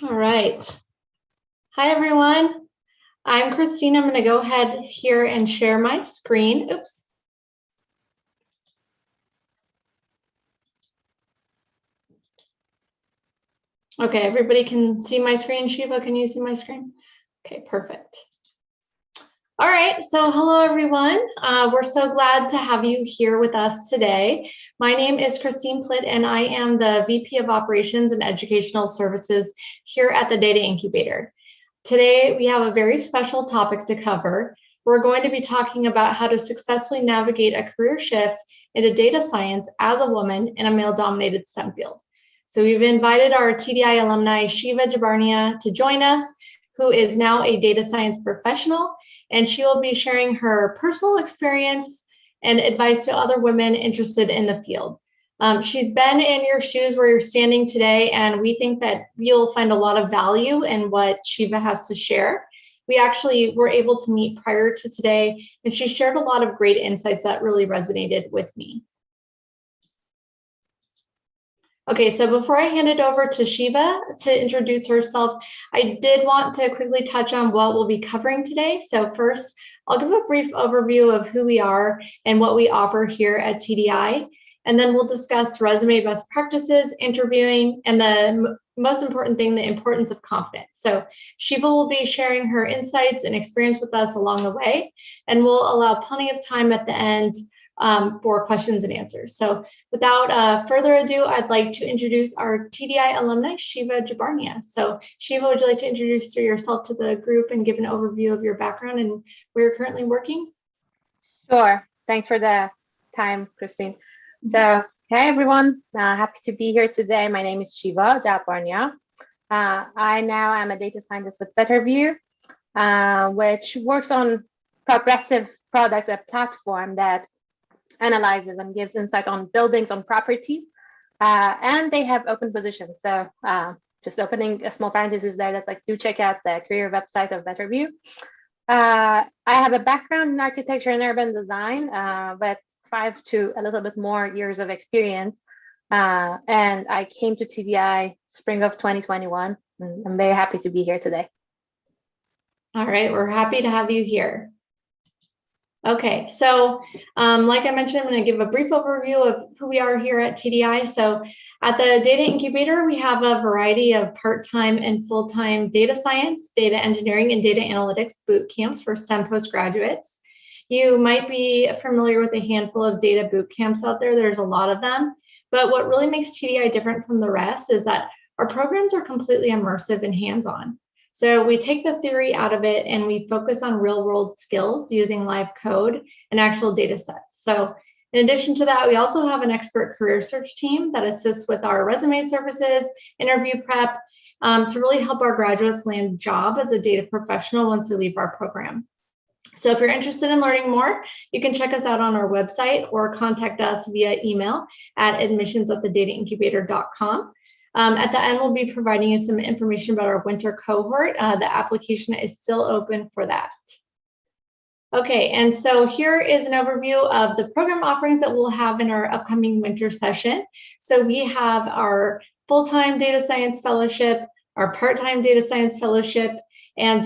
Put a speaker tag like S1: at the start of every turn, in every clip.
S1: All right. Hi, everyone. I'm Christine. I'm going to go ahead here and share my screen. Oops. Okay, everybody can see my screen. Shiva, can you see my screen? Okay, perfect. All right, so hello, everyone. We're so glad to have you here with us today. My name is Christine Plitt, and I am the VP of Operations and Educational Services here at the Data Incubator. Today, we have a very special topic to cover. We're going to be talking about how to successfully navigate a career shift into data science as a woman in a male-dominated STEM field. So we've invited our TDI alumni, Shiva Gebarnia, to join us, who is now a data science professional, and she will be sharing her personal experience and advice to other women interested in the field. She's been in your shoes where you're standing today, and we think that you'll find a lot of value in what Shiva has to share. We actually were able to meet prior to today, and she shared a lot of great insights that really resonated with me. Okay, so before I hand it over to Shiva to introduce herself, I did want to quickly touch on what we'll be covering today. So first, I'll give a brief overview of who we are and what we offer here at TDI. And then we'll discuss resume best practices, interviewing, and the most important thing, the importance of confidence. So Shiva will be sharing her insights and experience with us along the way, and we'll allow plenty of time at the end for questions and answers. So without further ado, I'd like to introduce our TDI alumni, Shiva Gebarnia. So Shiva, would you like to introduce yourself to the group and give an overview of your background and where you're currently working?
S2: Sure. Thanks for the time, Christine. So, hey everyone, happy to be here today. My name is Shiva Gebarnia. I now am a data scientist with BetterView, which works on progressive products, a platform that analyzes and gives insight on buildings, on properties, and they have open positions. So just opening a small parenthesis there, that do check out the career website of BetterView. I have a background in architecture and urban design, but 5 to a little bit more years of experience. And I came to TDI spring of 2021. And I'm very happy to be here today.
S1: All right, we're happy to have you here. Okay, so like I mentioned, I'm going to give a brief overview of who we are here at TDI. So at the Data Incubator, we have a variety of part-time and full-time data science, data engineering, and data analytics boot camps for STEM postgraduates. You might be familiar with a handful of data boot camps out there. There's a lot of them. But what really makes TDI different from the rest is that our programs are completely immersive and hands-on. So we take the theory out of it and we focus on real-world skills using live code and actual data sets. So in addition to that, we also have an expert career search team that assists with our resume services, interview prep, to really help our graduates land a job as a data professional once they leave our program. So if you're interested in learning more, you can check us out on our website or contact us via email at admissions@thedataincubator.com. At the end, we'll be providing you some information about our winter cohort. The application is still open for that. Okay, and so here is an overview of the program offerings that we'll have in our upcoming winter session. So we have our full-time data science fellowship, our part-time data science fellowship, and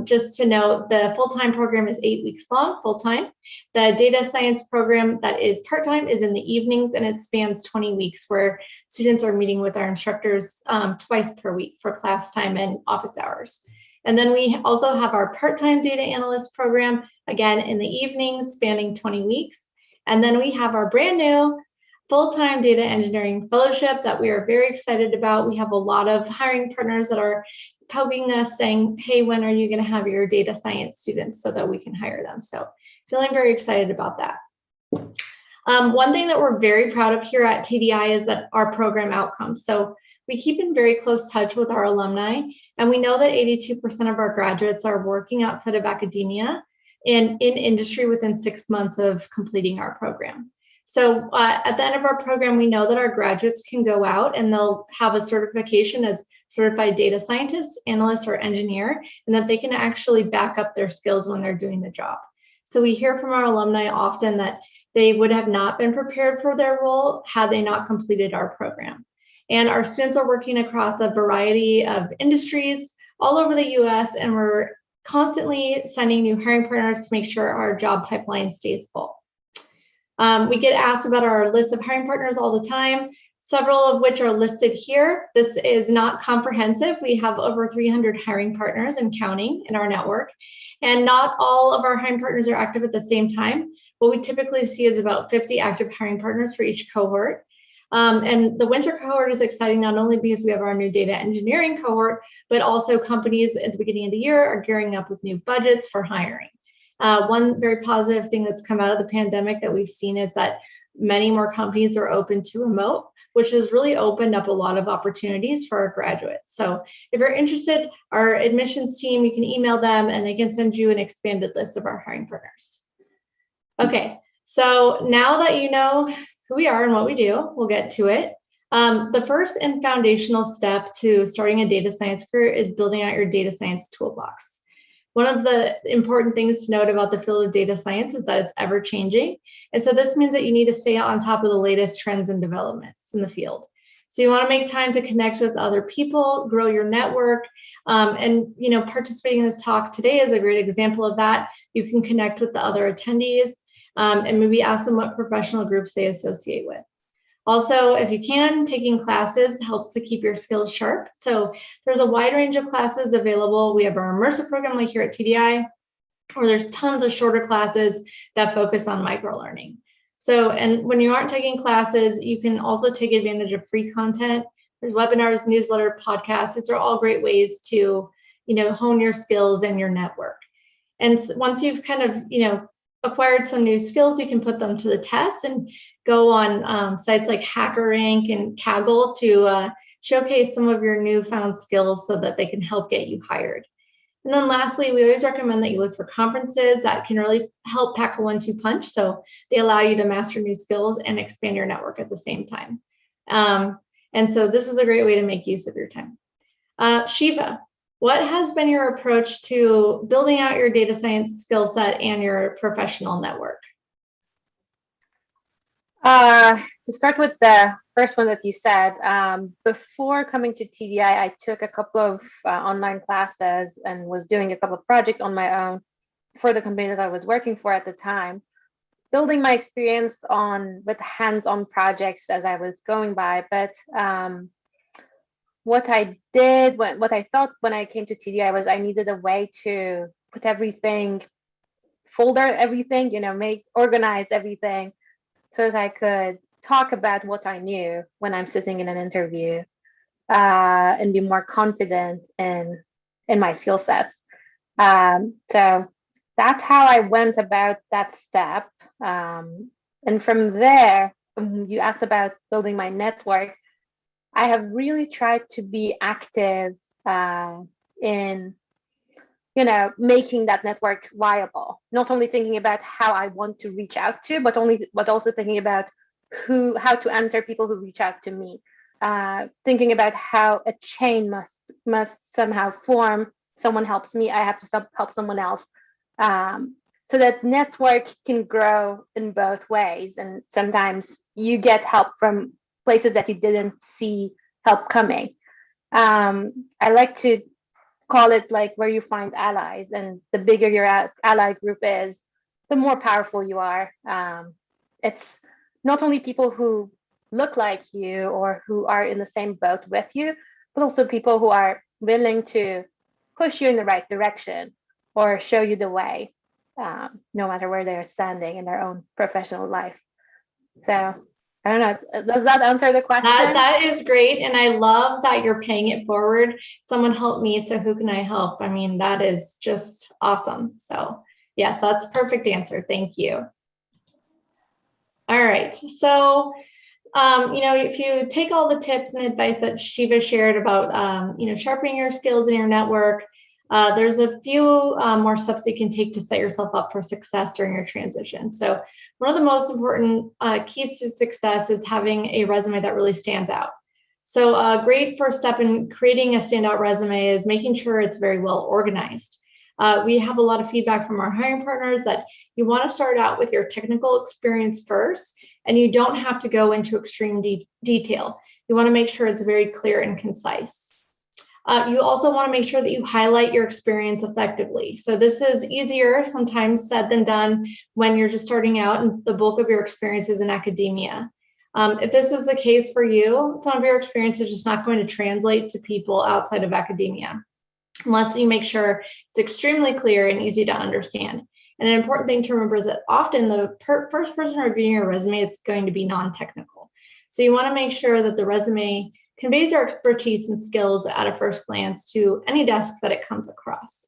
S1: just to note, the full-time program is 8 weeks long, full-time. The data science program that is part-time is in the evenings, and it spans 20 weeks, where students are meeting with our instructors twice per week for class time and office hours. And then we also have our part-time data analyst program, again, in the evenings, spanning 20 weeks. And then we have our brand new full-time data engineering fellowship that we are very excited about. We have a lot of hiring partners that are poking us saying, hey, when are you going to have your data science students so that we can hire them? So feeling very excited about that. One thing that we're very proud of here at TDI is that our program outcomes. So we keep in very close touch with our alumni, and we know that 82% of our graduates are working outside of academia and in industry within 6 months of completing our program. So at the end of our program, we know that our graduates can go out and they'll have a certification as certified data scientist, analyst, or engineer, and that they can actually back up their skills when they're doing the job. So we hear from our alumni often that they would have not been prepared for their role had they not completed our program. And our students are working across a variety of industries all over the US, and we're constantly sending new hiring partners to make sure our job pipeline stays full. We get asked about our list of hiring partners all the time, several of which are listed here. This is not comprehensive. We have over 300 hiring partners and counting in our network, and not all of our hiring partners are active at the same time. What we typically see is about 50 active hiring partners for each cohort. And the winter cohort is exciting not only because we have our new data engineering cohort, but also companies at the beginning of the year are gearing up with new budgets for hiring. One very positive thing that's come out of the pandemic that we've seen is that many more companies are open to remote, which has really opened up a lot of opportunities for our graduates. So if you're interested, our admissions team, you can email them and they can send you an expanded list of our hiring partners. Okay, so now that you know who we are and what we do, we'll get to it. The first and foundational step to starting a data science career is building out your data science toolbox. One of the important things to note about the field of data science is that it's ever changing. And so this means that you need to stay on top of the latest trends and developments in the field. So you want to make time to connect with other people, grow your network, and participating in this talk today is a great example of that. You can connect with the other attendees and maybe ask them what professional groups they associate with. Also, if you can, taking classes helps to keep your skills sharp. So there's a wide range of classes available. We have our immersive program like here at TDI, or there's tons of shorter classes that focus on microlearning. So, and when you aren't taking classes, you can also take advantage of free content. There's webinars, newsletter, podcasts. These are all great ways to, hone your skills and your network. And once you've kind of, acquired some new skills, you can put them to the test and go on sites like HackerRank and Kaggle to showcase some of your newfound skills so that they can help get you hired. And then lastly, we always recommend that you look for conferences that can really help pack a 1-2 punch. So they allow you to master new skills and expand your network at the same time. And so this is a great way to make use of your time. Shiva, what has been your approach to building out your data science skill set and your professional network?
S2: To start with the first one that you said, before coming to TDI, I took a couple of online classes and was doing a couple of projects on my own for the company that I was working for at the time, building my experience with hands-on projects as I was going by. But what I thought when I came to TDI was I needed a way to put everything, organize everything, so that I could talk about what I knew when I'm sitting in an interview and be more confident in my skill sets. So that's how I went about that step. And from there, you asked about building my network. I have really tried to be active in making that network viable, not only thinking about how I want to reach out to, but also thinking about how to answer people who reach out to me, thinking about how a chain must somehow form. Someone helps me, I have to help someone else, so that network can grow in both ways. And sometimes you get help from places that you didn't see help coming. I like to call it like where you find allies, and the bigger your ally group is, the more powerful you are. It's not only people who look like you or who are in the same boat with you, but also people who are willing to push you in the right direction or show you the way, no matter where they're standing in their own professional life. So I don't know, does that answer the question?
S1: That is great. And I love that you're paying it forward. Someone helped me, so who can I help? I mean, that is just awesome. So yes, that's a perfect answer. Thank you. All right. So, if you take all the tips and advice that Shiva shared about, sharpening your skills in your network, there's a few more steps you can take to set yourself up for success during your transition. So one of the most important keys to success is having a resume that really stands out. So a great first step in creating a standout resume is making sure it's very well organized. We have a lot of feedback from our hiring partners that you want to start out with your technical experience first, and you don't have to go into extreme detail. You want to make sure it's very clear and concise. You also want to make sure that you highlight your experience effectively. So this is easier sometimes said than done when you're just starting out and the bulk of your experience is in academia. If this is the case for you, some of your experience is just not going to translate to people outside of academia, unless you make sure it's extremely clear and easy to understand. And an important thing to remember is that often the first person reviewing your resume, it's going to be non-technical. So you want to make sure that the resume conveys your expertise and skills at a first glance to any desk that it comes across.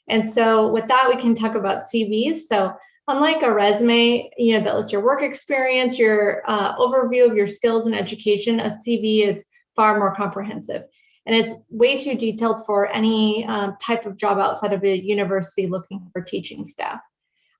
S1: And so with that, we can talk about CVs. So unlike a resume, that lists your work experience, your overview of your skills and education, a CV is far more comprehensive. And it's way too detailed for any type of job outside of a university looking for teaching staff.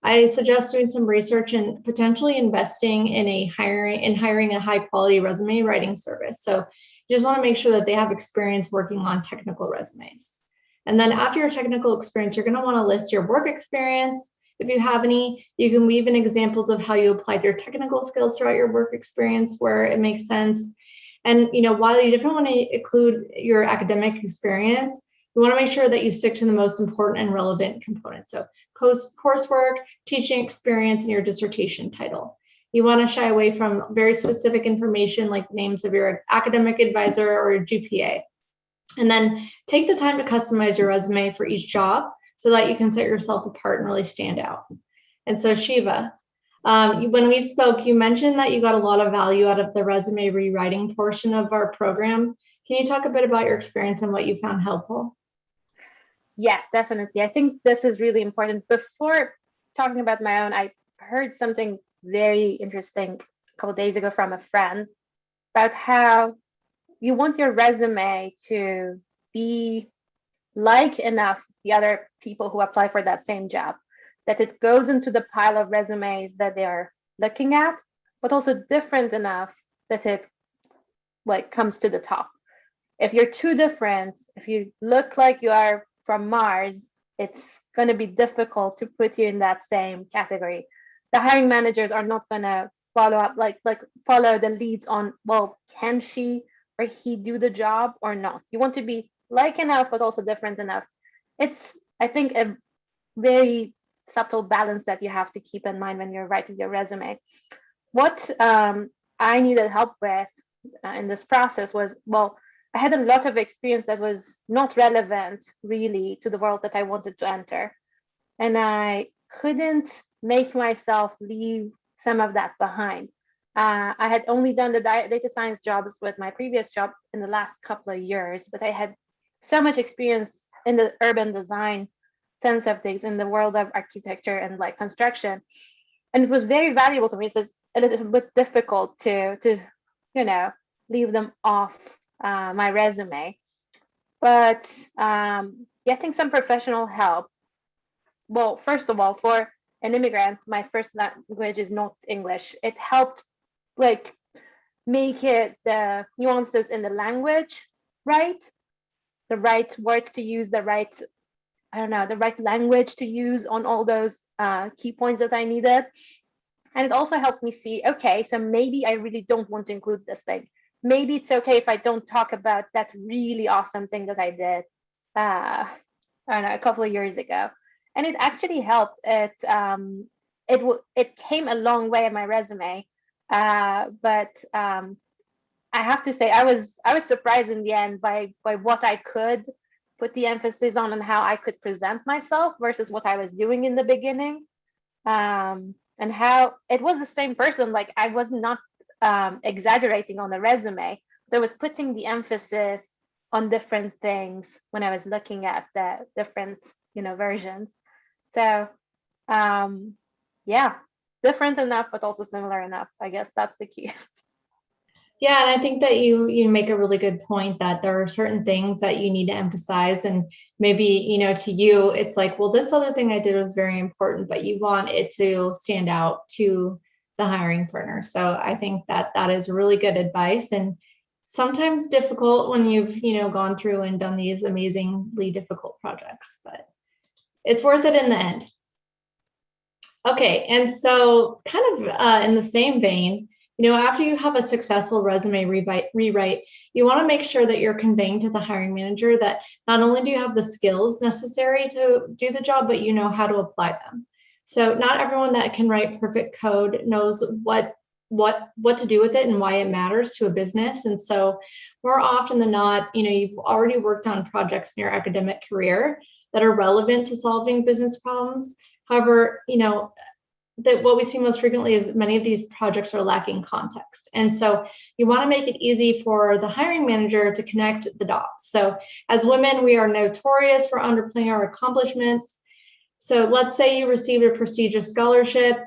S1: I suggest doing some research and potentially investing in hiring a high quality resume writing service. So you just want to make sure that they have experience working on technical resumes. And then after your technical experience, you're going to want to list your work experience. If you have any, you can weave in examples of how you applied your technical skills throughout your work experience where it makes sense. And while you definitely want to include your academic experience, you want to make sure that you stick to the most important and relevant components. So coursework, teaching experience, and your dissertation title. You want to shy away from very specific information like names of your academic advisor or your GPA. And then take the time to customize your resume for each job so that you can set yourself apart and really stand out. And so Shiva, when we spoke, you mentioned that you got a lot of value out of the resume rewriting portion of our program. Can you talk a bit about your experience and what you found helpful?
S2: Yes, definitely. I think this is really important. Before talking about my own, I heard something very interesting a couple of days ago from a friend about how you want your resume to be like enough the other people who apply for that same job, that it goes into the pile of resumes that they are looking at, but also different enough that it comes to the top. If you're too different, if you look like you are from Mars, it's going to be difficult to put you in that same category. The hiring managers are not going to follow up, follow the leads on, well, can she or he do the job or not? You want to be like enough, but also different enough. It's, I think, a very subtle balance that you have to keep in mind when you're writing your resume. What I needed help with in this process was, well, I had a lot of experience that was not relevant really to the world that I wanted to enter. And I couldn't make myself leave some of that behind. I had only done the data science jobs with my previous job in the last couple of years, but I had so much experience in the urban design sense of things, in the world of architecture and construction. And it was very valuable to me. It was a little bit difficult to leave them off my resume. But getting some professional help, well, first of all, for an immigrant, my first language is not English. It helped make it the nuances in the language right, the right words to use, the right language to use on all those key points that I needed. And it also helped me see, okay, so maybe I really don't want to include this thing. Maybe it's okay if I don't talk about that really awesome thing that I did, a couple of years ago. And it actually helped. It came a long way in my resume, but I have to say I was surprised in the end by what I could put the emphasis on and how I could present myself versus what I was doing in the beginning, and how it was the same person. I was not exaggerating on the resume. There was putting the emphasis on different things when I was looking at the different versions. So yeah, different enough, but also similar enough. I guess that's the key.
S1: Yeah, and I think that you make a really good point that there are certain things that you need to emphasize, and maybe to you it's like, well, this other thing I did was very important, but you want it to stand out to the hiring partner. So I think that is really good advice, and sometimes difficult when you've gone through and done these amazingly difficult projects, but it's worth it in the end. Okay, and so kind of in the same vein, After you have a successful resume rewrite, you want to make sure that you're conveying to the hiring manager that not only do you have the skills necessary to do the job, but you know how to apply them. So not everyone that can write perfect code knows what to do with it and why it matters to a business. And so more often than not, you've already worked on projects in your academic career that are relevant to solving business problems. However, that what we see most frequently is many of these projects are lacking context. And so you want to make it easy for the hiring manager to connect the dots. So as women, we are notorious for underplaying our accomplishments. So let's say you received a prestigious scholarship.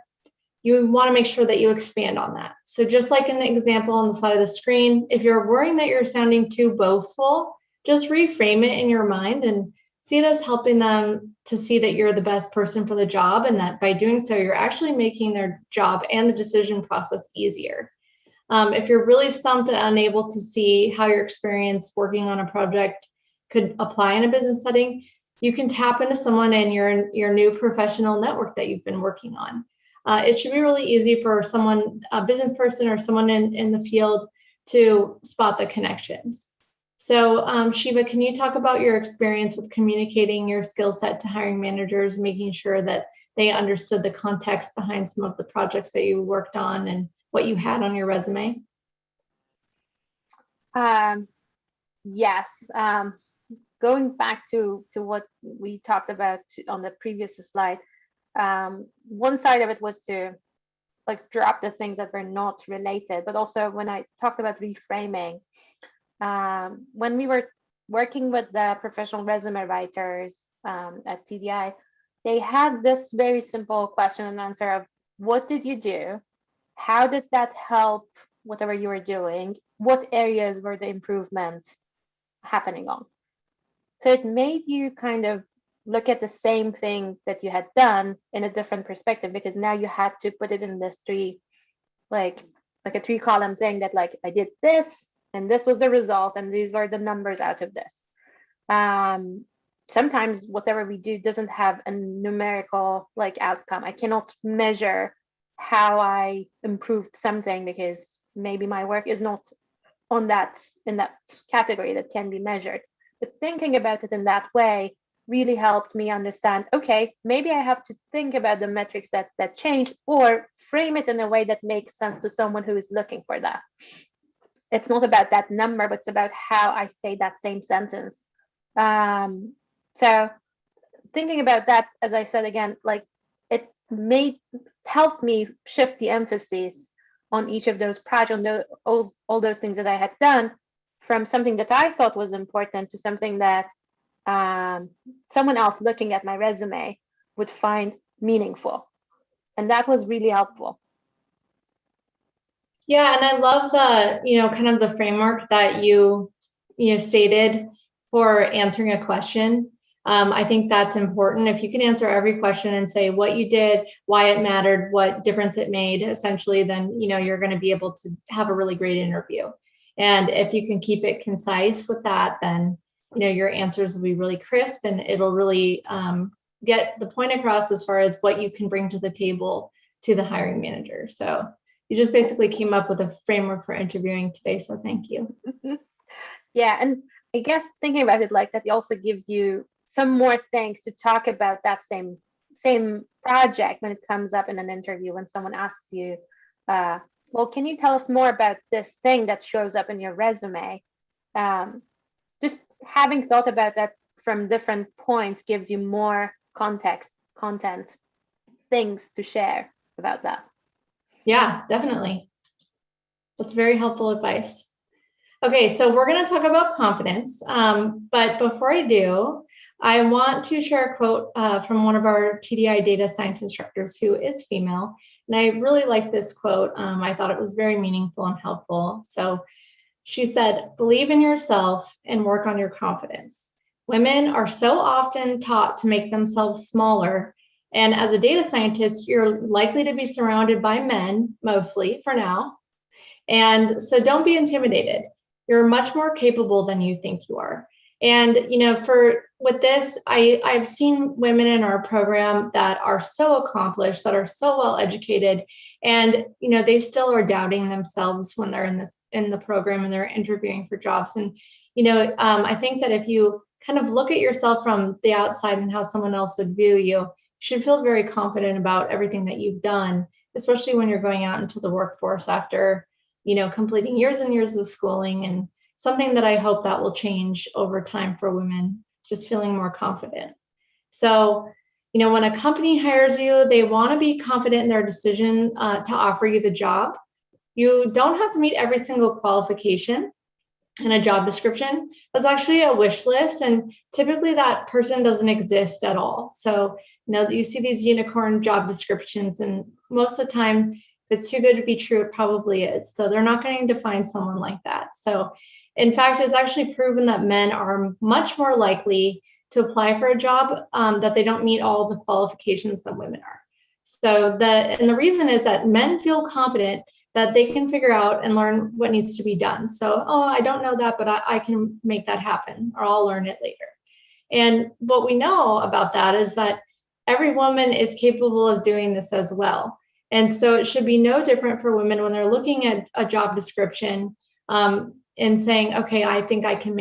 S1: You want to make sure that you expand on that. So just like in the example on the side of the screen, if you're worrying that you're sounding too boastful, just reframe it in your mind and see it as helping them to see that you're the best person for the job, and that by doing so, you're actually making their job and the decision process easier. If you're really stumped and unable to see how your experience working on a project could apply in a business setting, you can tap into someone in your new professional network that you've been working on. It should be really easy for someone, a business person or someone in the field, to spot the connections. So Shiva, can you talk about your experience with communicating your skill set to hiring managers, making sure that they understood the context behind some of the projects that you worked on and what you had on your resume?
S2: Yes. Going back to what we talked about on the previous slide, one side of it was to drop the things that were not related, but also when I talked about reframing, when we were working with the professional resume writers at TDI, they had this very simple question and answer of, what did you do? How did that help whatever you were doing? What areas were the improvement happening on? So it made you kind of look at the same thing that you had done in a different perspective, because now you had to put it in this a 3-column thing that I did this, and this was the result, and these were the numbers out of this. Sometimes whatever we do doesn't have a numerical outcome. I cannot measure how I improved something because maybe my work is not in that category that can be measured. But thinking about it in that way really helped me understand, okay, maybe I have to think about the metrics that change, or frame it in a way that makes sense to someone who is looking for that. It's not about that number, but it's about how I say that same sentence. So thinking about that, as I said again, it helped me shift the emphasis on each of those projects, all those things that I had done, from something that I thought was important to something that someone else looking at my resume would find meaningful. And that was really helpful.
S1: Yeah, and I love the, kind of the framework that you stated for answering a question. I think that's important. If you can answer every question and say what you did, why it mattered, what difference it made, essentially, then you're going to be able to have a really great interview. And if you can keep it concise with that, then your answers will be really crisp, and it'll really get the point across as far as what you can bring to the table to the hiring manager. So you just basically came up with a framework for interviewing today. So thank you.
S2: Yeah, and I guess thinking about it like that, it also gives you some more things to talk about that same project when it comes up in an interview, when someone asks you, well, can you tell us more about this thing that shows up in your resume? Just having thought about that from different points gives you more context, content, things to share about that.
S1: Yeah, definitely. That's very helpful advice. Okay, so we're going to talk about confidence. But before I do, I want to share a quote from one of our TDI data science instructors who is female. And I really like this quote. I thought it was very meaningful and helpful. So she said, "Believe in yourself and work on your confidence. Women are so often taught to make themselves smaller. And as a data scientist, you're likely to be surrounded by men, mostly for now. And so don't be intimidated. You're much more capable than you think you are. And, with this, I've seen women in our program that are so accomplished, that are so well educated, and, they still are doubting themselves when they're in the program and they're interviewing for jobs. And, I think that if you kind of look at yourself from the outside and how someone else would view you, you should feel very confident about everything that you've done, especially when you're going out into the workforce after, completing years and years of schooling. And something that I hope that will change over time for women, just feeling more confident. So, when a company hires you, they want to be confident in their decision to offer you the job. You don't have to meet every single qualification in a job description. That's actually a wish list, and typically that person doesn't exist at all. So, you see these unicorn job descriptions, and most of the time, if it's too good to be true, it probably is. So they're not going to find someone like that. So, in fact, it's actually proven that men are much more likely to apply for a job that they don't meet all the qualifications that women are. So the reason is that men feel confident that they can figure out and learn what needs to be done. So, oh, I don't know that, but I can make that happen, or I'll learn it later. And what we know about that is that every woman is capable of doing this as well. And so it should be no different for women when they're looking at a job description and saying, okay, I think I can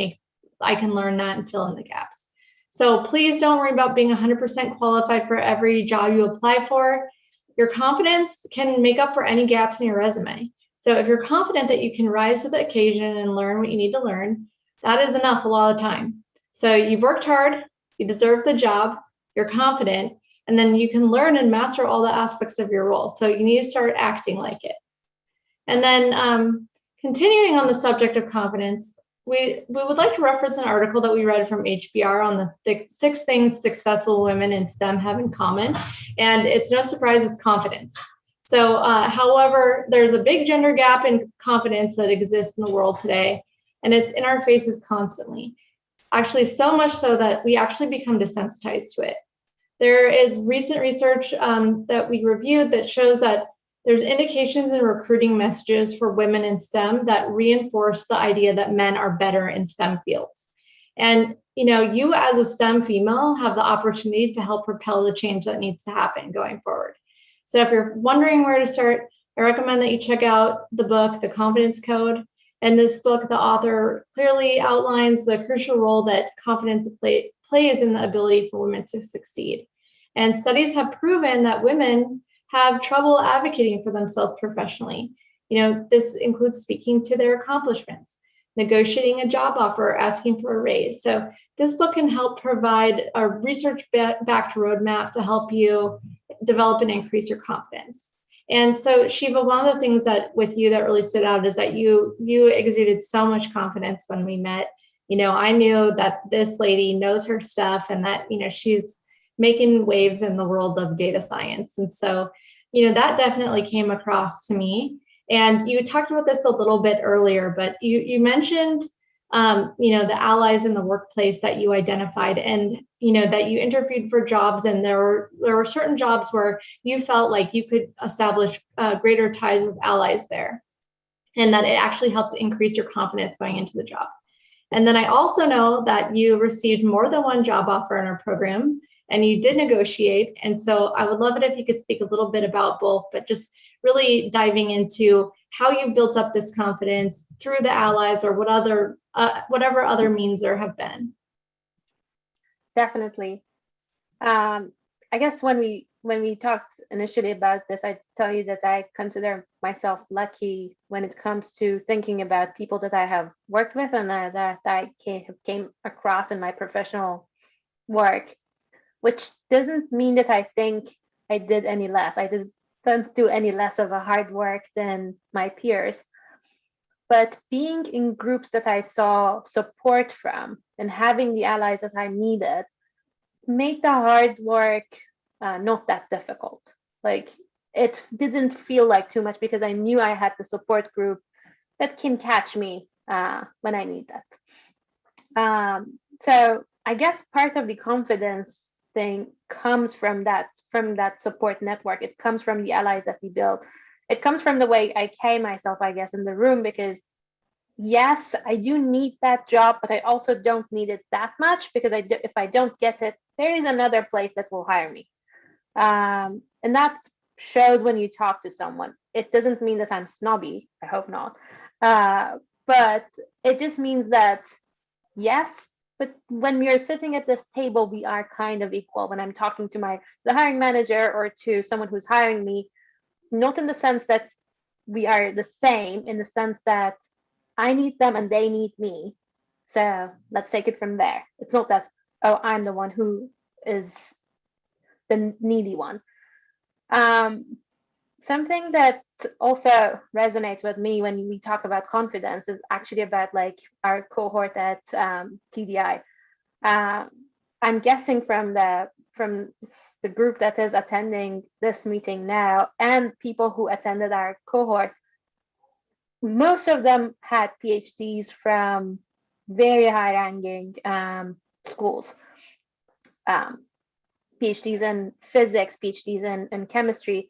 S1: learn that and fill in the gaps. So please don't worry about being 100% qualified for every job you apply for. Your confidence can make up for any gaps in your resume. So if you're confident that you can rise to the occasion and learn what you need to learn, that is enough a lot of time. So you've worked hard, you deserve the job, you're confident, and then you can learn and master all the aspects of your role. So you need to start acting like it. And then continuing on the subject of confidence, we would like to reference an article that we read from HBR on the 6 things successful women in STEM have in common. And it's no surprise it's confidence. So, however, there's a big gender gap in confidence that exists in the world today, and it's in our faces constantly. Actually, so much so that we actually become desensitized to it. There is recent research that we reviewed that shows that there's indications in recruiting messages for women in STEM that reinforce the idea that men are better in STEM fields. And you as a STEM female have the opportunity to help propel the change that needs to happen going forward. So if you're wondering where to start, I recommend that you check out the book, The Confidence Code. In this book, the author clearly outlines the crucial role that confidence plays in the ability for women to succeed. And studies have proven that women have trouble advocating for themselves professionally. This includes speaking to their accomplishments, negotiating a job offer, asking for a raise. So this book can help provide a research-backed roadmap to help you develop and increase your confidence. And so, Shiva, one of the things that with you that really stood out is that you exuded so much confidence when we met. I knew that this lady knows her stuff, and that, she's making waves in the world of data science. And so, that definitely came across to me. And you talked about this a little bit earlier, but you mentioned, the allies in the workplace that you identified, and, that you interviewed for jobs, and there were certain jobs where you felt like you could establish greater ties with allies there, and that it actually helped increase your confidence going into the job. And then I also know that you received more than one job offer in our program, and you did negotiate. And so I would love it if you could speak a little bit about both, but just really diving into how you built up this confidence through the allies, or whatever other means there have been.
S2: Definitely. I guess when we talked initially about this, I tell you that I consider myself lucky when it comes to thinking about people that I have worked with and that I came across in my professional work, which doesn't mean that I think I did any less. Don't do any less of a hard work than my peers. But being in groups that I saw support from and having the allies that I needed made the hard work not that difficult. Like, it didn't feel like too much because I knew I had the support group that can catch me when I need that. So I guess part of the confidence thing comes from that support network. It comes from the allies that we built. It comes from the way I carry myself, I guess, in the room, because yes, I do need that job, but I also don't need it that much because if I don't get it, there is another place that will hire me. And that shows when you talk to someone. It doesn't mean that I'm snobby. I hope not. But it just means that, yes, but when we are sitting at this table, we are kind of equal. When I'm talking to the hiring manager or to someone who's hiring me, not in the sense that we are the same, in the sense that I need them and they need me. So let's take it from there. It's not that, oh, I'm the one who is the needy one. Something that also resonates with me when we talk about confidence is actually about like our cohort at TDI. I'm guessing from the group that is attending this meeting now and people who attended our cohort, most of them had PhDs from very high ranking schools. PhDs in physics, PhDs in chemistry,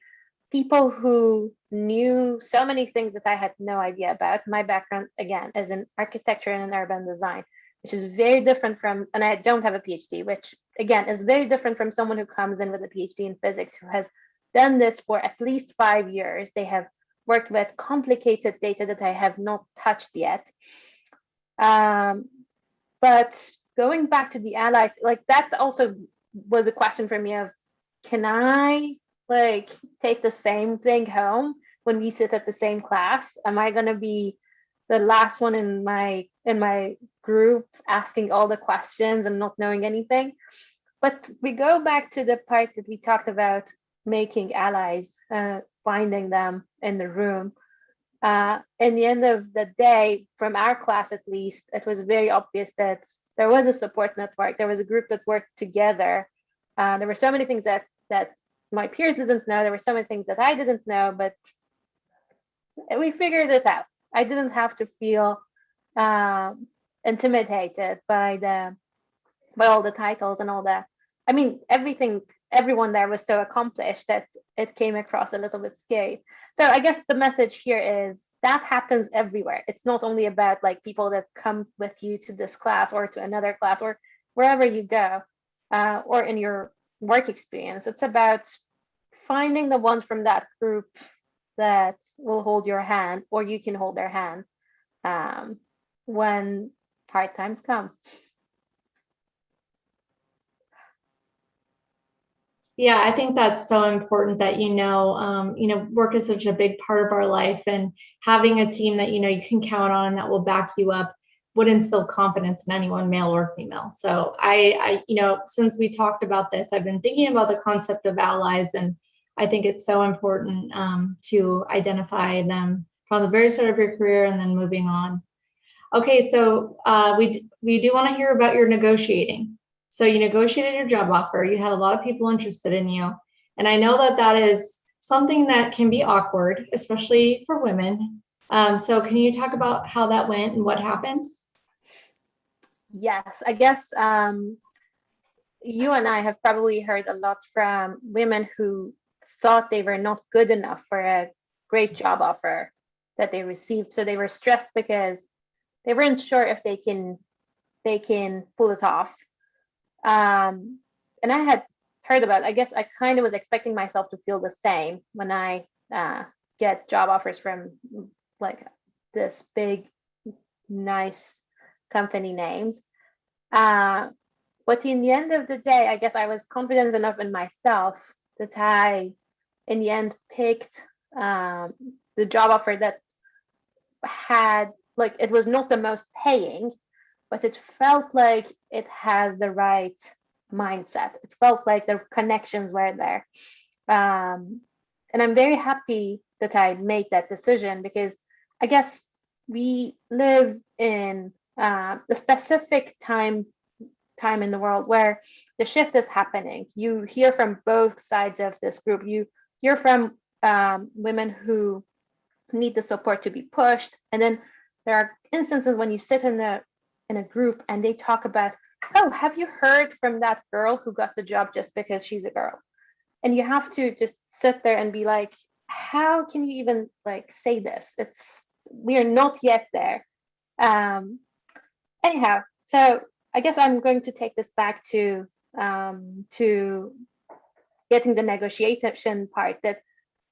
S2: people who knew so many things that I had no idea about. My background, again, is in architecture and in urban design, which is very different from, and I don't have a PhD, which again is very different from someone who comes in with a PhD in physics who has done this for at least 5 years. They have worked with complicated data that I have not touched yet. But going back to the ally, like that also was a question for me of, can I like take the same thing home when we sit at the same class? Am I gonna be the last one in my group asking all the questions and not knowing anything? But we go back to the part that we talked about, making allies, finding them in the room. In the end of the day, from our class at least, it was very obvious that there was a support network. There was a group that worked together. There were so many things that my peers didn't know. There were so many things that I didn't know, but we figured it out. I didn't have to feel intimidated by all the titles and all that. I mean, everyone there was so accomplished that it came across a little bit scary. So I guess the message here is that happens everywhere. It's not only about like people that come with you to this class or to another class or wherever you go, or in your work experience. It's about finding the ones from that group that will hold your hand, or you can hold their hand when hard times come.
S1: Yeah, I think that's so important that, work is such a big part of our life, and having a team that, you can count on and that will back you up would instill confidence in anyone, male or female. So since we talked about this, I've been thinking about the concept of allies, and I think it's so important to identify them from the very start of your career and then moving on. Okay, so we do want to hear about your negotiating. So you negotiated your job offer. You had a lot of people interested in you, and I know that that is something that can be awkward, especially for women. So can you talk about how that went and what happened?
S2: Yes, I guess you and I have probably heard a lot from women who thought they were not good enough for a great job offer that they received. So they were stressed because they weren't sure if they can pull it off. And I had heard about, I guess I kind of was expecting myself to feel the same when I get job offers from like this big, nice company names. But in the end of the day, I guess I was confident enough in myself that I, in the end, picked the job offer that had, like, it was not the most paying, but it felt like it has the right mindset. It felt like the connections were there. And I'm very happy that I made that decision, because I guess we live in a specific time in the world where the shift is happening. You hear from both sides of this group. You hear from women who need the support to be pushed, and then there are instances when you sit in a group and they talk about, oh, have you heard from that girl who got the job just because she's a girl? And you have to just sit there and be like, how can you even like say this? We are not yet there. Anyhow, so I guess I'm going to take this back to getting the negotiation part. That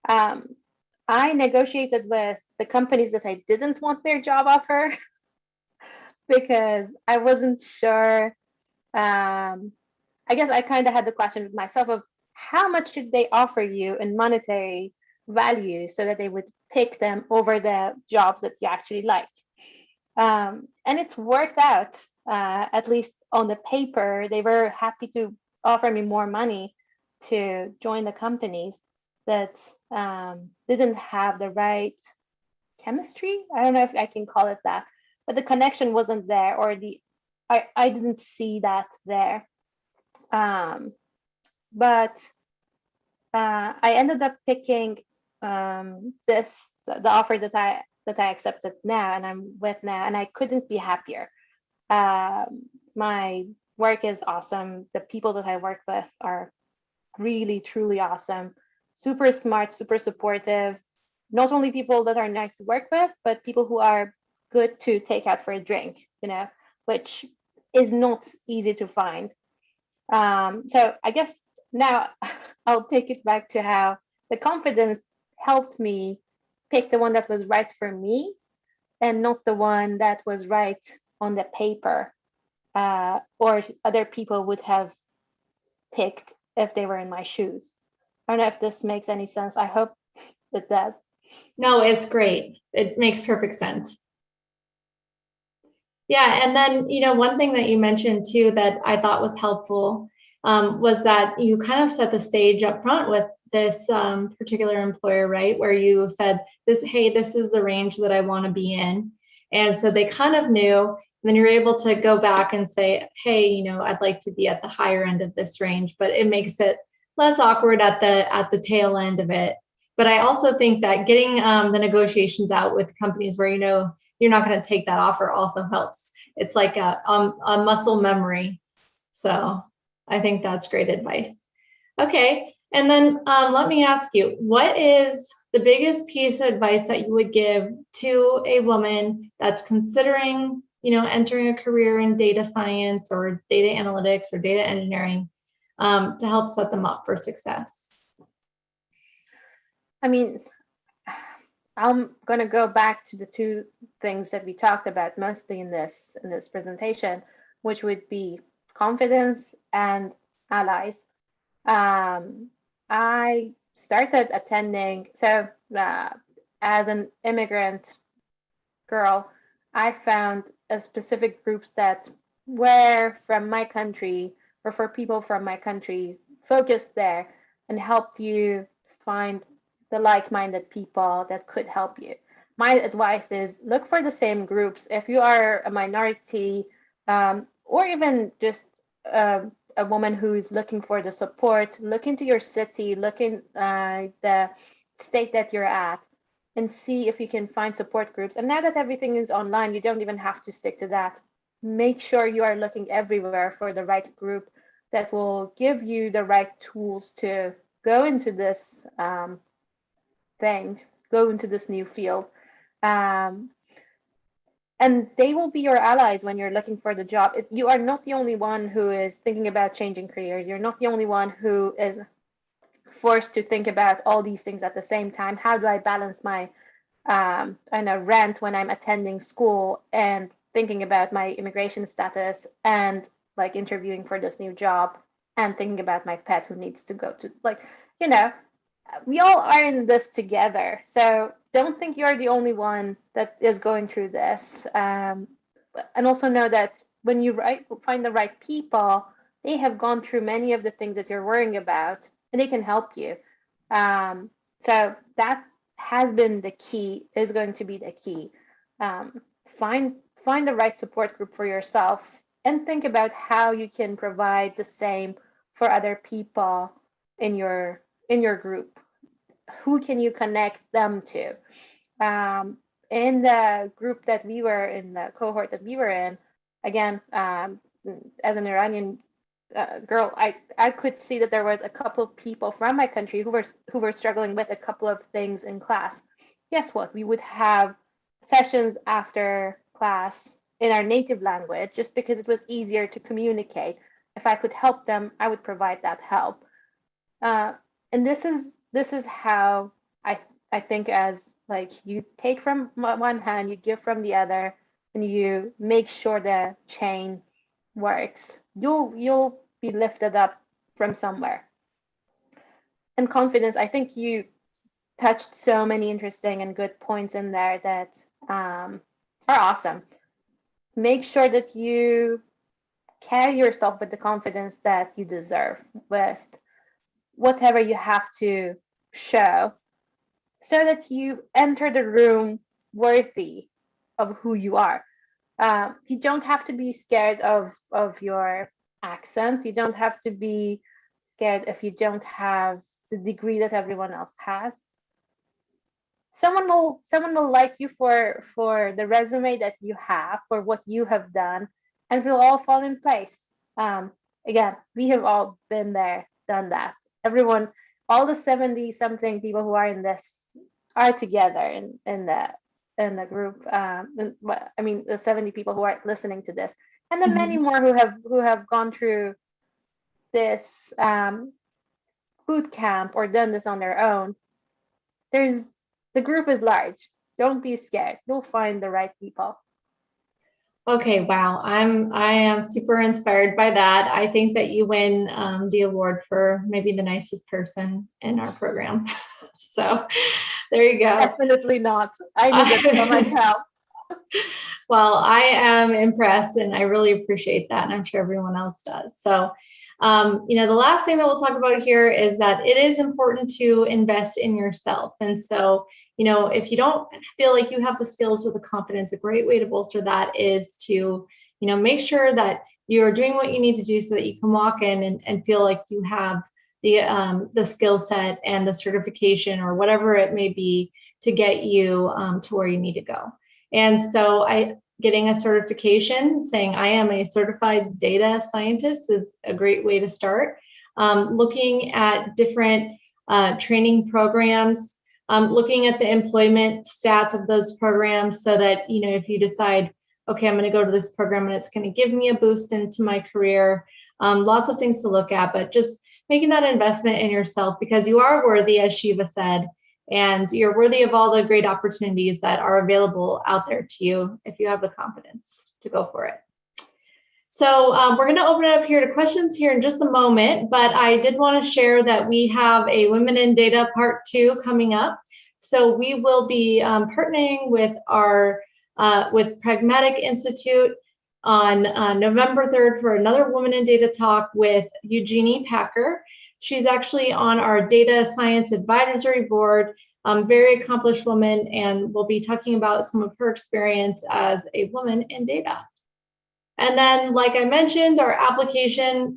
S2: I negotiated with the companies that I didn't want their job offer because I wasn't sure. I guess I kind of had the question with myself of how much should they offer you in monetary value so that they would pick them over the jobs that you actually like. And it's worked out, at least on the paper. They were happy to offer me more money to join the companies that didn't have the right chemistry. I don't know if I can call it that, but the connection wasn't there, or I didn't see that there. But I ended up picking the offer that I accepted now, and I'm with now, and I couldn't be happier. My work is awesome. The people that I work with are really, truly awesome, super smart, super supportive. Not only people that are nice to work with, but people who are good to take out for a drink, which is not easy to find. So I guess now I'll take it back to how the confidence helped me pick the one that was right for me and not the one that was right on the paper, or other people would have picked if they were in my shoes. I don't know if this makes any sense. I hope it does.
S1: No, it's great. It makes perfect sense. Yeah, and then, one thing that you mentioned too that I thought was helpful was that you kind of set the stage up front with this particular employer, right? Where you said hey, this is the range that I want to be in. And so they kind of knew, and then you're able to go back and say, hey, I'd like to be at the higher end of this range, but it makes it less awkward at the tail end of it. But I also think that getting the negotiations out with companies where you're not going to take that offer also helps. It's like a muscle memory. So I think that's great advice. Okay. And then let me ask you, what is the biggest piece of advice that you would give to a woman that's considering, entering a career in data science or data analytics or data engineering to help set them up for success?
S2: I mean, I'm going to go back to the two things that we talked about mostly in this presentation, which would be confidence and allies. I started attending, so as an immigrant girl, I found a specific groups that were from my country or for people from my country focused there and helped you find the like-minded people that could help you. My advice is look for the same groups. If you are a minority, or even just a woman who's looking for the support, look into your city, look in the state that you're at, and see if you can find support groups. And now that everything is online, you don't even have to stick to that. Make sure you are looking everywhere for the right group that will give you the right tools to go into this go into this new field. And they will be your allies when you're looking for the job. You are not the only one who is thinking about changing careers. You're not the only one who is forced to think about all these things at the same time. How do I balance my rent when I'm attending school and thinking about my immigration status and like interviewing for this new job and thinking about my pet who needs to go to we all are in this together. So don't think you're the only one that is going through this. And also know that when you find the right people, they have gone through many of the things that you're worrying about and they can help you. So that has been the key, is going to be the key. Find the right support group for yourself and think about how you can provide the same for other people in your group. Who can you connect them to? In the group that we were in, the cohort that we were in, again, as an Iranian girl, I could see that there was a couple of people from my country who were struggling with a couple of things in class. Guess what? We would have sessions after class in our native language just because it was easier to communicate. If I could help them, I would provide that help. And this is how I think, as like, you take from one hand, you give from the other, and you make sure the chain works. You'll be lifted up from somewhere. And confidence, I think you touched so many interesting and good points in there that are awesome. Make sure that you carry yourself with the confidence that you deserve, with whatever you have to show, so that you enter the room worthy of who you are. You don't have to be scared of your accent. You don't have to be scared if you don't have the degree that everyone else has. Someone will like you for the resume that you have, for what you have done, and it will all fall in place. Again, we have all been there, done that. Everyone, all the 70 something people who are in this are together in the group. I mean, the 70 people who are listening to this, and the many more who have gone through this boot camp or done this on their own. The group is large. Don't be scared. You'll find the right people.
S1: Okay, wow. I am super inspired by that. I think that you win the award for maybe the nicest person in our program. So there you go.
S2: Definitely not. I need it for myself.
S1: Well, I am impressed, and I really appreciate that, and I'm sure everyone else does. So, the last thing that we'll talk about here is that it is important to invest in yourself. And so, if you don't feel like you have the skills or the confidence, a great way to bolster that is to, make sure that you're doing what you need to do so that you can walk in and feel like you have the skill set and the certification or whatever it may be to get you to where you need to go. And so getting a certification, saying I am a certified data scientist, is a great way to start. Looking at different training programs, looking at the employment stats of those programs so that, if you decide, okay, I'm going to go to this program and it's going to give me a boost into my career, lots of things to look at, but just making that investment in yourself, because you are worthy, as Shiva said, and you're worthy of all the great opportunities that are available out there to you if you have the confidence to go for it. So we're going to open it up here to questions here in just a moment, but I did want to share that we have a Women in Data Part 2 coming up. So we will be partnering with with Pragmatic Institute on November 3rd for another Women in Data talk with Eugenie Packer. She's actually on our data science advisory board, very accomplished woman, and we'll be talking about some of her experience as a woman in data. And then, like I mentioned, our application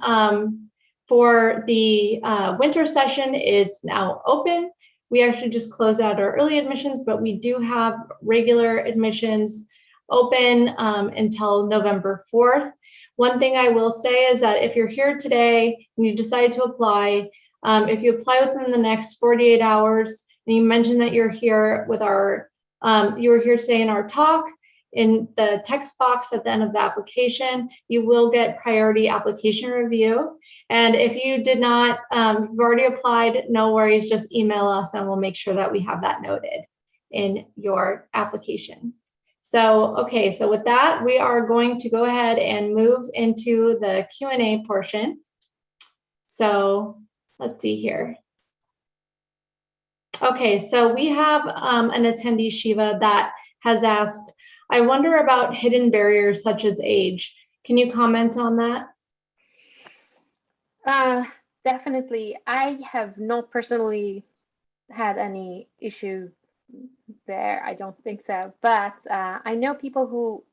S1: for the winter session is now open. We actually just closed out our early admissions, but we do have regular admissions open until November 4th. One thing I will say is that if you're here today and you decide to apply, if you apply within the next 48 hours, and you mention that you're here with you were here today in our talk, in the text box at the end of the application, you will get priority application review. And if you did not, if you've already applied, no worries, just email us and we'll make sure that we have that noted in your application. So, okay, so with that, we are going to go ahead and move into the Q&A portion. So let's see here. Okay, so we have an attendee, Shiva, that has asked, I wonder about hidden barriers such as age. Can you comment on that?
S2: Definitely. I have not personally had any issue there. I don't think so. But I know people who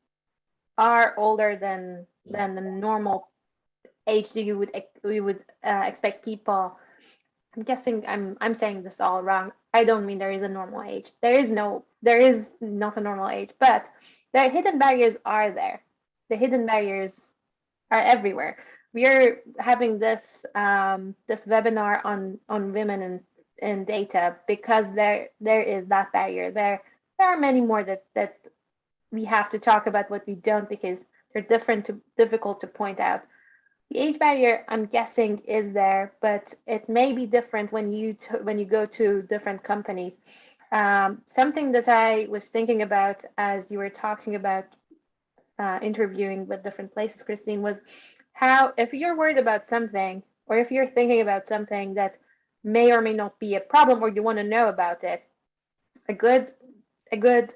S2: are older than the normal age that you would expect people. I'm guessing I'm saying this all wrong. I don't mean there is a normal age. There is not a normal age, but the hidden barriers are there. The hidden barriers are everywhere. We are having this this webinar on women in data because there is that barrier. There are many more that we have to talk about what we don't because they're difficult to point out. The age barrier, I'm guessing, is there, but it may be different when you go to different companies. Something that I was thinking about as you were talking about interviewing with different places, Christine, was how if you're worried about something or if you're thinking about something that may or may not be a problem or you want to know about it, a good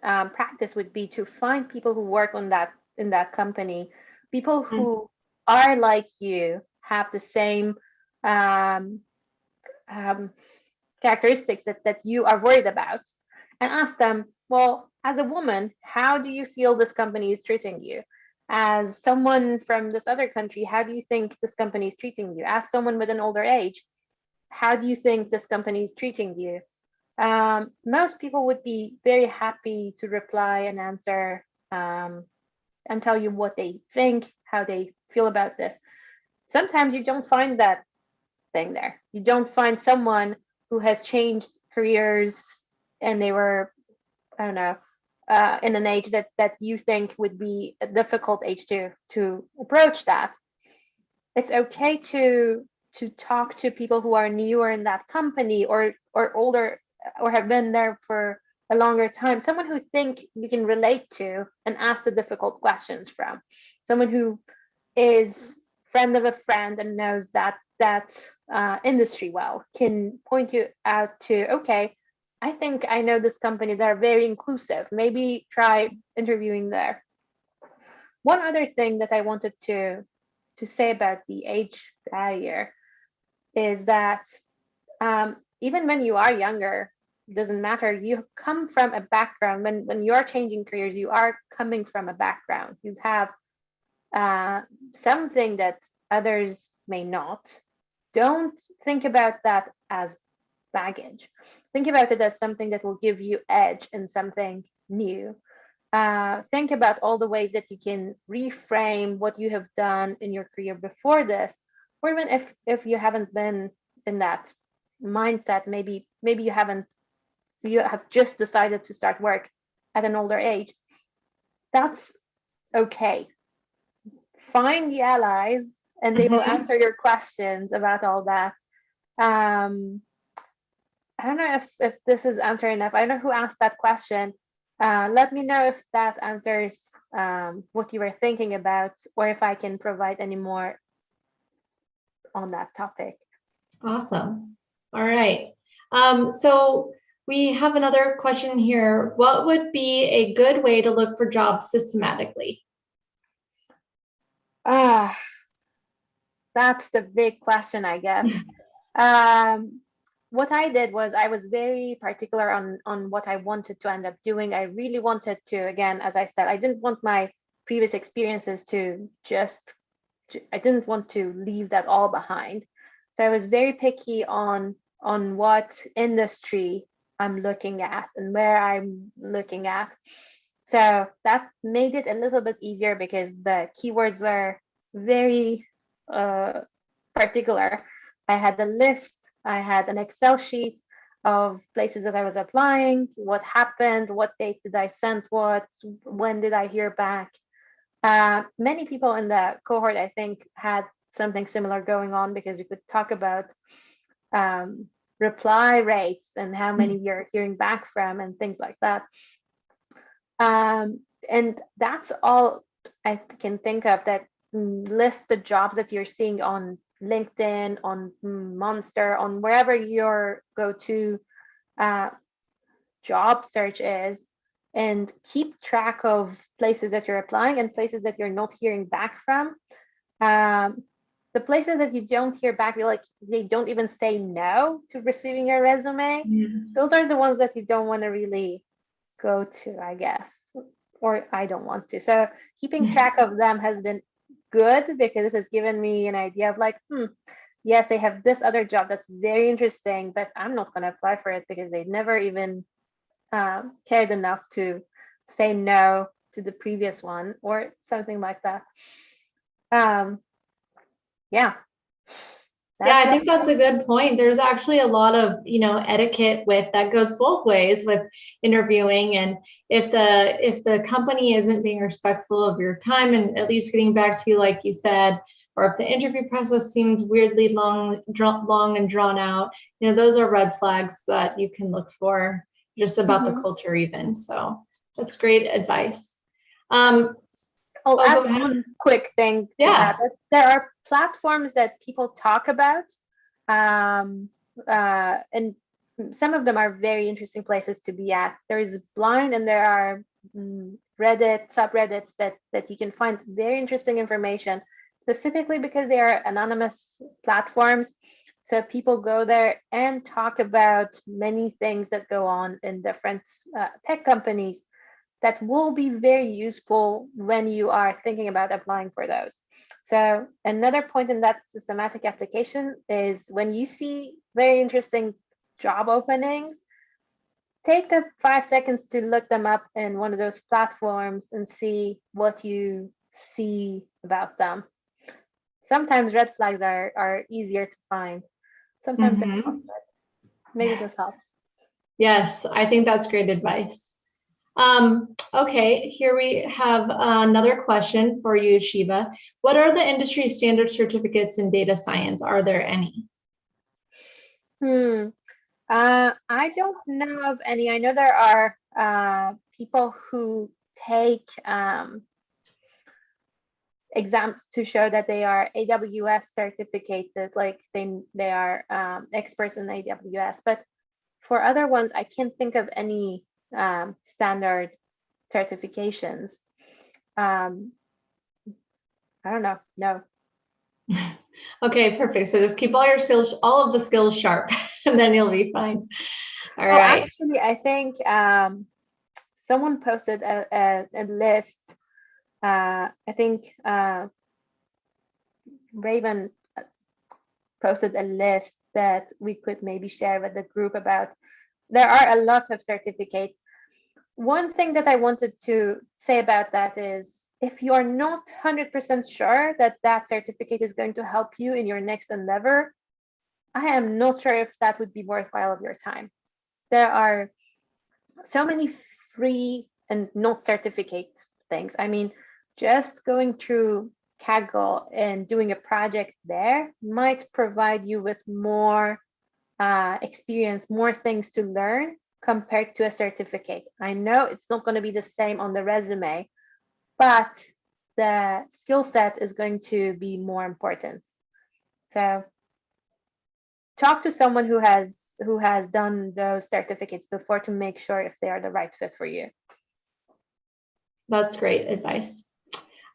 S2: practice would be to find people who work on that in that company, people who are like you, have the same um, um, characteristics that you are worried about, and ask them, well, as a woman, how do you feel this company is treating you? As someone from this other country, how do you think this company is treating you? As someone with an older age, how do you think this company is treating you? Most people would be very happy to reply and answer and tell you what they think, how they feel about this. Sometimes you don't find that thing there. You don't find someone who has changed careers and they were, I don't know, in an age that you think would be a difficult age to approach that. It's okay to talk to people who are newer in that company or older or have been there for a longer time, someone who think you can relate to and ask the difficult questions from, someone who is friend of a friend and knows that industry well, can point you out to, okay, I think I know this company that are very inclusive, maybe try interviewing there. One other thing that I wanted to say about the age barrier is that even when you are younger, doesn't matter, you come from a background. When you are changing careers, you are coming from a background, you have something that others may not. Don't think about that as baggage. Think about it as something that will give you edge in something new. Think about all the ways that you can reframe what you have done in your career before this, or even if you haven't been in that mindset, maybe you have just decided to start work at an older age. That's okay. Find the allies and they will answer your questions about all that. I don't know if this is answer enough. I don't know who asked that question. Let me know if that answers what you were thinking about, or if I can provide any more on that topic.
S1: Awesome. All right. So we have another question here. What would be a good way to look for jobs systematically?
S2: That's the big question, I guess. What I did was I was very particular on what I wanted to end up doing. I really wanted to, again, as I said, I didn't want my previous experiences to just, I didn't want to leave that all behind. So I was very picky on what industry I'm looking at and where I'm looking at. So that made it a little bit easier because the keywords were very particular. I had a list, I had an Excel sheet of places that I was applying, what happened, what date did I send what, when did I hear back. Many people in the cohort, I think, had something similar going on because we could talk about reply rates and how many we are hearing back from and things like that. And that's all I can think of that list the jobs that you're seeing on LinkedIn, on Monster, on wherever your go-to job search is, and keep track of places that you're applying and places that you're not hearing back from. The places that you don't hear back, like they don't even say no to receiving your resume. Those are the ones that you don't want to really go to, I guess, or I don't want to. So keeping track of them has been good because it has given me an idea of like, yes, they have this other job that's very interesting, but I'm not going to apply for it because they never even cared enough to say no to the previous one or something like that. Yeah.
S1: Yeah, I think that's a good point. There's actually a lot of, etiquette with that goes both ways with interviewing. And if the company isn't being respectful of your time and at least getting back to you, like you said, or if the interview process seems weirdly long and drawn out, those are red flags that you can look for just about the culture even. So that's great advice.
S2: I'll add
S1: go ahead.
S2: one quick thing to
S1: Yeah.
S2: that. There are platforms that people talk about, and some of them are very interesting places to be at. There is Blind, and there are Reddit subreddits that you can find very interesting information, specifically because they are anonymous platforms. So people go there and talk about many things that go on in different tech companies that will be very useful when you are thinking about applying for those. So another point in that systematic application is when you see very interesting job openings, take the 5 seconds to look them up in one of those platforms and see what you see about them. Sometimes red flags are easier to find. Sometimes they're not, but maybe this helps.
S1: Yes, I think that's great advice. Okay, here we have another question for you, Shiva. What are the industry standard certificates in data science? Are there any?
S2: I don't know of any. I know there are people who take exams to show that they are AWS certificated, like they are experts in AWS. But for other ones, I can't think of any standard certifications. I don't know. No.
S1: Okay, perfect. So just keep all your skills, all of the skills sharp, and then you'll be fine. All right.
S2: Actually, I think someone posted a list. I think Raven posted a list that we could maybe share with the group about. There are a lot of certificates. One thing that I wanted to say about that is if you are not 100% sure that that certificate is going to help you in your next endeavor, I am not sure if that would be worthwhile of your time. There are so many free and not certificate things. I mean, just going through Kaggle and doing a project there might provide you with more experience, more things to learn compared to a certificate. I know it's not going to be the same on the resume, but the skill set is going to be more important. So talk to someone who has done those certificates before to make sure if they are the right fit for you.
S1: That's great advice.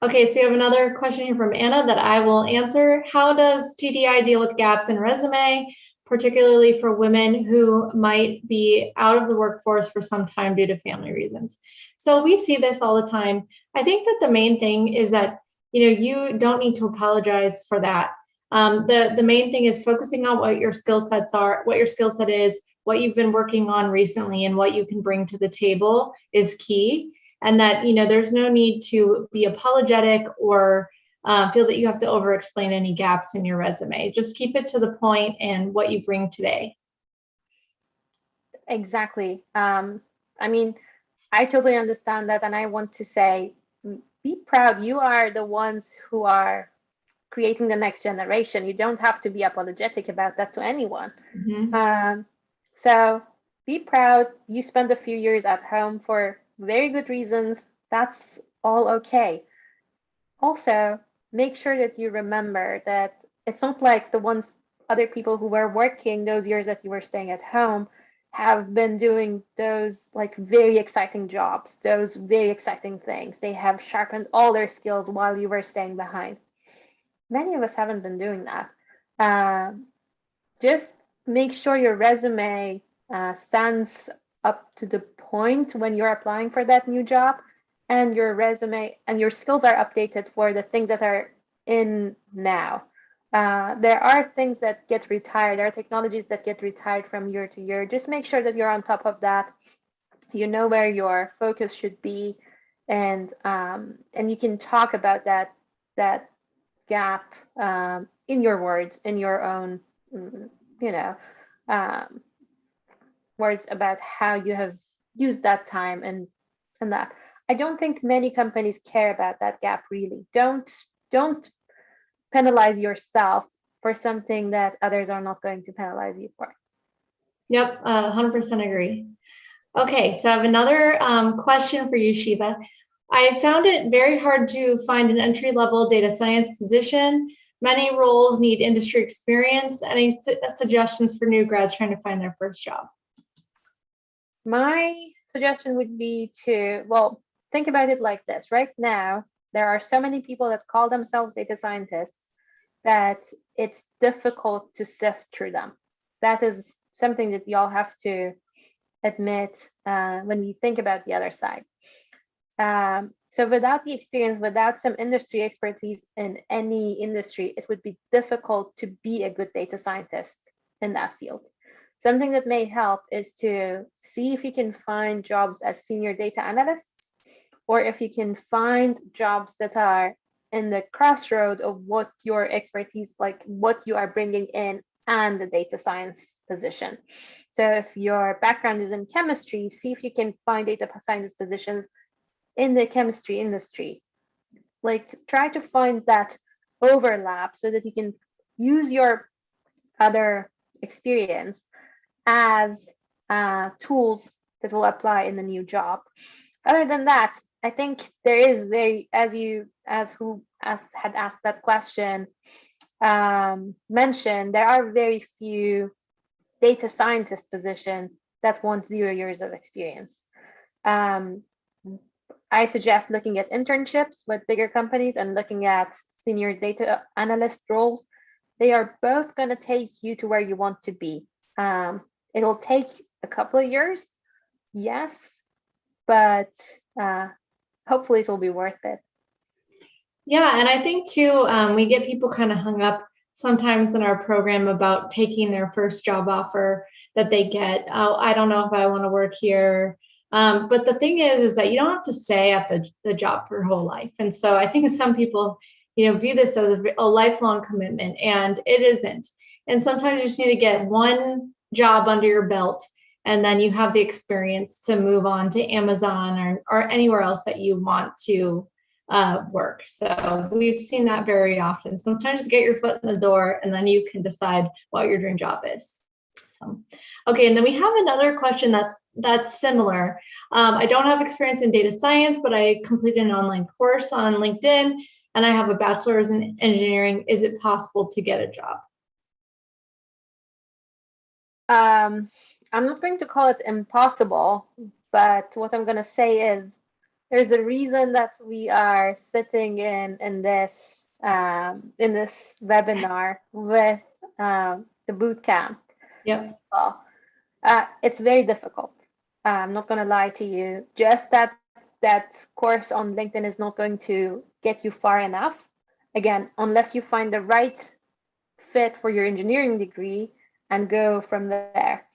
S1: Okay, so you have another question here from Anna that I will answer. How does TDI deal with gaps in resume, particularly for women who might be out of the workforce for some time due to family reasons? So we see this all the time. I think that the main thing is that you don't need to apologize for that. The main thing is focusing on what your skill sets are, what your skill set is, what you've been working on recently, and what you can bring to the table is key. And that there's no need to be apologetic or feel that you have to over-explain any gaps in your resume. Just keep it to the point and what you bring today.
S2: Exactly. I mean, I totally understand that, and I want to say, be proud. You are the ones who are creating the next generation. You don't have to be apologetic about that to anyone. So be proud. You spent a few years at home for very good reasons. That's all okay. Also, make sure that you remember that it's not like the other people who were working those years that you were staying at home have been doing those like very exciting jobs, those very exciting things. They have sharpened all their skills while you were staying behind. Many of us haven't been doing that. Just make sure your resume stands up to the point when you're applying for that new job, and your resume and your skills are updated for the things that are in now. There are things that get retired. There are technologies that get retired from year to year. Just make sure that you're on top of that. You know where your focus should be, and you can talk about that gap in your words, in your own, you know, um, words about how you have used that time and that. I don't think many companies care about that gap really. Don't penalize yourself for something that others are not going to penalize you for.
S1: Yep, 100% agree. Okay, so I have another question for you, Shiva. I found it very hard to find an entry-level data science position. Many roles need industry experience. Any suggestions for new grads trying to find their first job?
S2: My suggestion would be to, well, think about it like this. Right now, there are so many people that call themselves data scientists that it's difficult to sift through them. That is something that we all have to admit when we think about the other side. So without the experience, without some industry expertise in any industry, it would be difficult to be a good data scientist in that field. Something that may help is to see if you can find jobs as senior data analysts, or if you can find jobs that are in the crossroad of what your expertise, like what you are bringing in, and the data science position. So if your background is in chemistry, see if you can find data scientist positions in the chemistry industry. Like try to find that overlap so that you can use your other experience as tools that will apply in the new job. Other than that, I think there is who had asked that question mentioned, there are very few data scientist positions that want 0 years of experience. I suggest looking at internships with bigger companies and looking at senior data analyst roles. They are both going to take you to where you want to be. It'll take a couple of years, yes, but hopefully it will be worth it.
S1: Yeah, and I think too, we get people kind of hung up sometimes in our program about taking their first job offer that they get. Oh, I don't know if I want to work here. But the thing is that you don't have to stay at the job for your whole life. And so I think some people, view this as a lifelong commitment, and it isn't. And sometimes you just need to get one job under your belt, and then you have the experience to move on to Amazon or anywhere else that you want to work. So we've seen that very often. Sometimes get your foot in the door, and then you can decide what your dream job is. So, okay, and then we have another question that's similar. I don't have experience in data science, but I completed an online course on LinkedIn, and I have a bachelor's in engineering. Is it possible to get a job?
S2: I'm not going to call it impossible, but what I'm going to say is there's a reason that we are sitting in this webinar with the boot camp.
S1: Yep.
S2: It's very difficult. I'm not going to lie to you. Just that course on LinkedIn is not going to get you far enough. Again, unless you find the right fit for your engineering degree and go from there.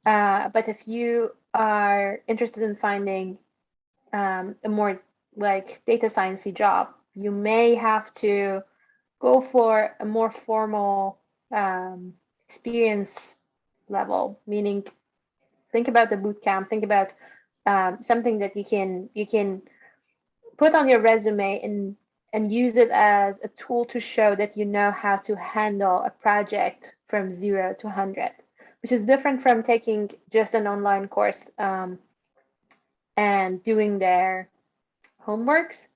S2: But if you are interested in finding a more like data sciencey job, you may have to go for a more formal experience level, meaning think about the boot camp, think about something that you can put on your resume and use it as a tool to show that you know how to handle a project from 0 to 100, which is different from taking just an online course and doing their homeworks.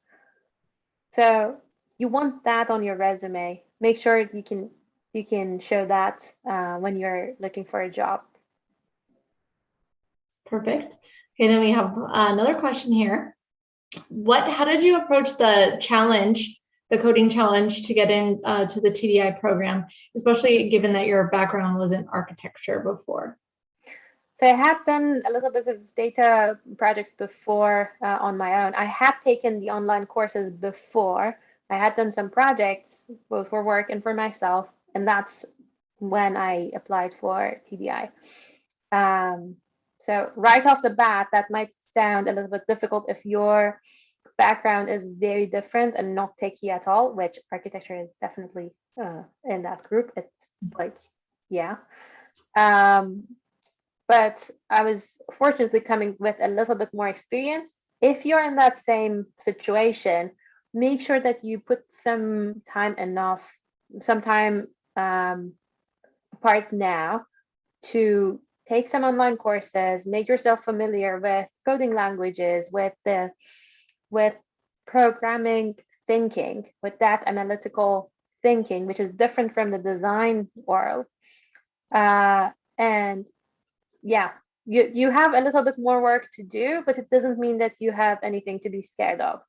S2: So you want that on your resume. Make sure you can show that when you're looking for a job.
S1: Perfect. Okay, then we have another question here. How did you approach the challenge, the coding challenge, to get in to the TDI program, especially given that your background was in architecture before?
S2: So I had done a little bit of data projects before on my own. I had taken the online courses before. I had done some projects, both for work and for myself, and that's when I applied for TDI. So right off the bat, that might sound a little bit difficult if your background is very different and not techie at all, which architecture is definitely in that group. It's like, yeah. But I was fortunately coming with a little bit more experience. If you're in that same situation, make sure that you put some time apart now to take some online courses, make yourself familiar with coding languages, with programming thinking, with that analytical thinking, which is different from the design world. And yeah, you have a little bit more work to do, but it doesn't mean that you have anything to be scared of.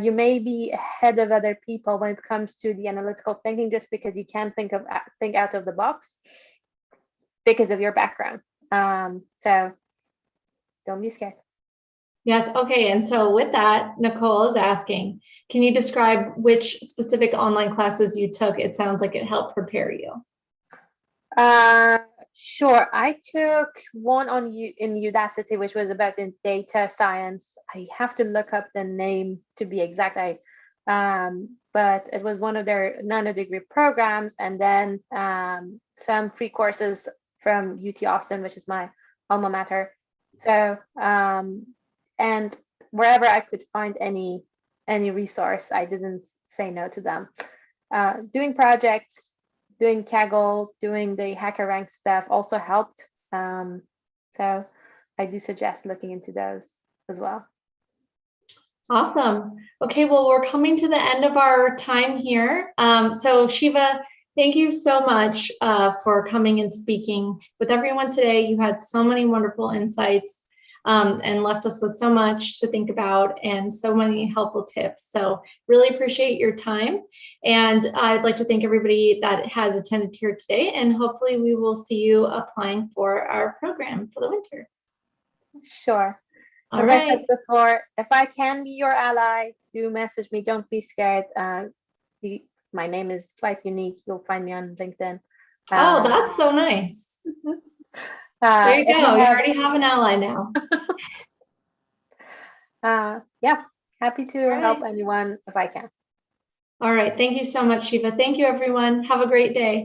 S2: You may be ahead of other people when it comes to the analytical thinking, just because you can't think out of the box because of your background. So don't be scared.
S1: Yes, okay. And so with that, Nicole is asking, can you describe which specific online classes you took? It sounds like it helped prepare you.
S2: Sure. I took one in Udacity, which was about the data science. I have to look up the name to be exact. But it was one of their nano-degree programs, and then some free courses from UT Austin, which is my alma mater. So and wherever I could find any resource, I didn't say no to them. Doing projects, doing Kaggle, doing the HackerRank stuff also helped. So I do suggest looking into those as well.
S1: Awesome. Okay, well, we're coming to the end of our time here. So Shiva, thank you so much for coming and speaking with everyone today. You had so many wonderful insights and left us with so much to think about and so many helpful tips. So really appreciate your time. And I'd like to thank everybody that has attended here today, and hopefully we will see you applying for our program for the winter.
S2: Sure.
S1: All
S2: As
S1: right.
S2: I said before, if I can be your ally, do message me. Don't be scared. My name is quite unique. You'll find me on LinkedIn.
S1: Oh, that's so nice. There you go. You already have an ally now.
S2: Yeah, happy to help anyone if I can.
S1: All right. Thank you so much, Shiva. Thank you, everyone. Have a great day.